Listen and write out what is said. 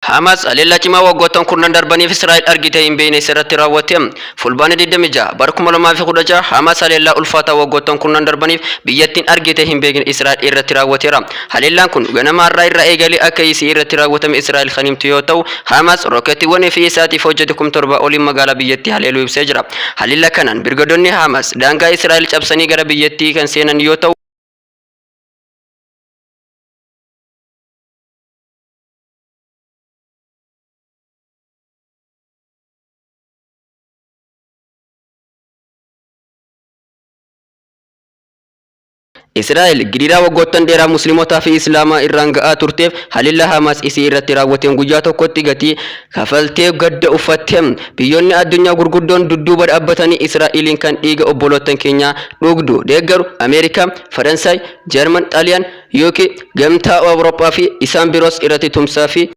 Hamas alella cima waggoottan kurnan darbaniif Israa'el argite hin beekne irratti raawwate. Fulbaana 26 bara 2016 Hamas alella ulfaata waggoottan kurnan darbaniif biyyattiin argite hin beekne Israa'el irratti raawwateera. Halellaan kun ganama har'aa irraa eegalee akka isii irratti raawwatame Israa'el kan himtu yoo ta'u, Hamas rookettiiwwan fi isaatiif hojjete 1700 oliin magaalaa biyyattii haleeluu ibsee jira. Haleella kanaan birgadoonni Hamas daangaa Israa'el cabsanii gara biyyattii kan seenan yoo ta'u, Israa'el giriira waggoottan dheeraa musliimotaa fi islaamaa irraan ga'aa turteef haleellaa Hamas isii irratti raawwateen guyyaa tokkotti gatii kafaltee gadda uffatte. Biyyoonni addunyaa gurguddoon dudduuba dhaabbatanii Israa'eliin kan dhiiga obboloottan keenyaa dhugdu deeggaru Ameerikaa, Faransaay, Jarman, Xaaliyaan, UK, Gamtaa Awurooppaa fi isaan biroos irratti tumsaa fi